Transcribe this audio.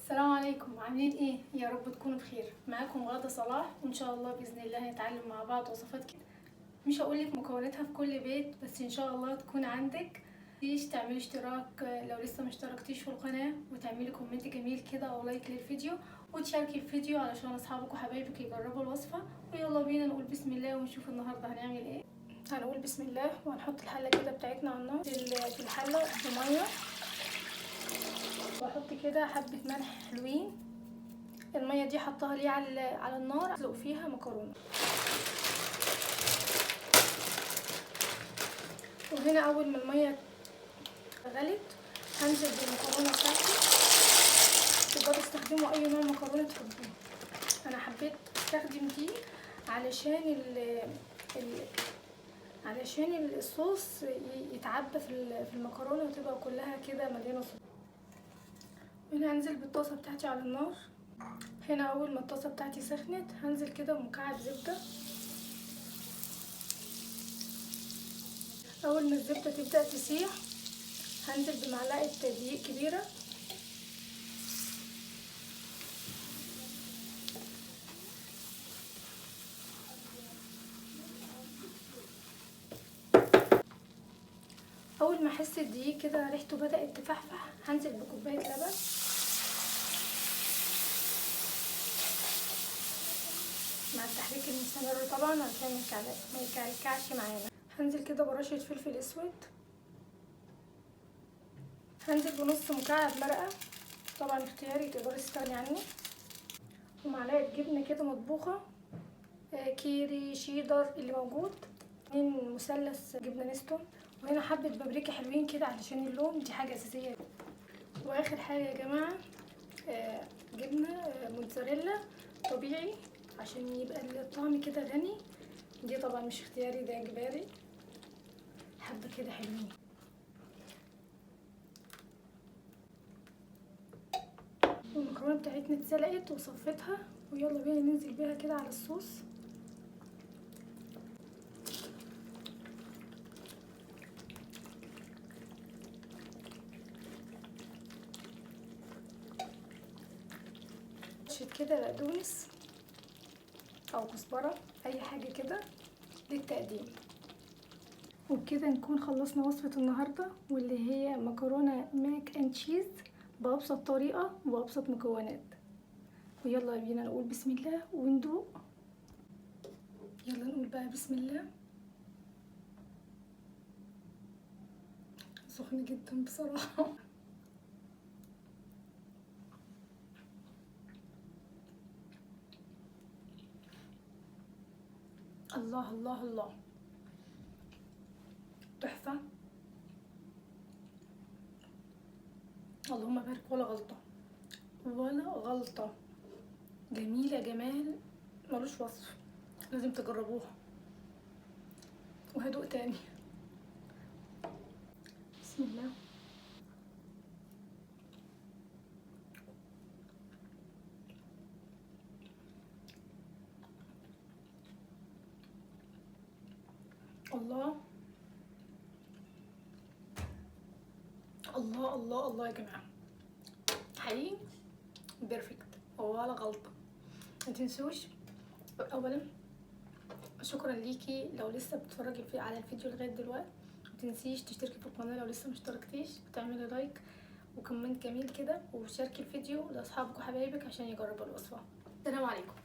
السلام عليكم، عاملين ايه؟ يا رب تكونوا بخير. معاكم غادة صلاح، وان شاء الله باذن الله نتعلم مع بعض وصفات كده. مش هقولك مكوناتها في كل بيت، بس ان شاء الله تكون عندك. تيجي تعملي اشتراك لو لسه مشتركتيش في القناه، وتعملي كومنت جميل كده او لايك للفيديو، وتشاركي الفيديو علشان اصحابك وحبايبك يجربوا الوصفه. ويلا بينا نقول بسم الله ونشوف النهارده هنعمل ايه. هنقول بسم الله وهنحط الحله كده بتاعتنا على النار. في الحله بميه، واحط كده حبه ملح حلوين. الميه دي حطها ليه على النار، اسلق فيها مكرونه. وهنا اول ما الميه غلت هنزل بالمكرونه بتاعتي. تقدروا تستخدموا اي نوع مكرونه تحبوه. انا حبيت استخدم دي علشان علشان الصوص يتعبى في المكرونه وتبقى كلها كده مليانه صوص. هنا هنزل بالطاسه بتاعتي على النار. هنا اول ما الطاسه بتاعتي سخنت هنزل كده بمكعب زبده. اول ما الزبده تبدا تسيح هنزل بمعلقه دقيق كبيره. اول ما احس الدقيق كده ريحته بدات تفحفح هنزل بكوبايه لبن. مع التحريك المستمر طبعا عشان ما يكلكعش معانا. هنزل كده برشه فلفل اسود. هنزل بنص مكعب مرقه، طبعا اختياري تقدري تستغني عنه. ومعلقه جبنه كده مطبوخه، كيري شيدر اللي موجود. 2 مثلث جبنه نستون. وهنا حبه بابريكا حلوين كده علشان اللون، دي حاجه اساسيه. واخر حاجه يا جماعه جبنه موتزاريلا طبيعي عشان يبقى الطعم كده غني. دي طبعا مش اختياري، ده اجباري. حبه كده حلوين. والمكرونه بتاعتنا اتسلقت وصفيتها، ويلا بينا ننزل بيها كده على الصوص. كده بقدونس او كزبره، اي حاجه كده للتقديم. وبكده نكون خلصنا وصفه النهارده، واللي هي مكرونه ماك اند تشيز بابسط طريقه وابسط مكونات. ويلا بينا نقول بسم الله وندوق. يلا نقول بقى بسم الله. سخن جدا بصراحه. الله الله الله، تحفه. اللهم بارك، ولا غلطه ولا غلطه. جميله جمال ملوش وصف، لازم تجربوها. وهدوء تاني. بسم الله. الله الله الله الله يا جماعه، حقيقي بيرفكت ولا غلطه. ما تنسوش اولا شكرا ليكي لو لسه بتتفرجي على الفيديو لغايه دلوقتي. ما تنسيش تشتركي في القناه لو لسه مشتركتيش، وتعملي لايك وكومنت جميل كده، وشاركي الفيديو لاصحابك وحبايبك عشان يجربوا الوصفه. السلام عليكم.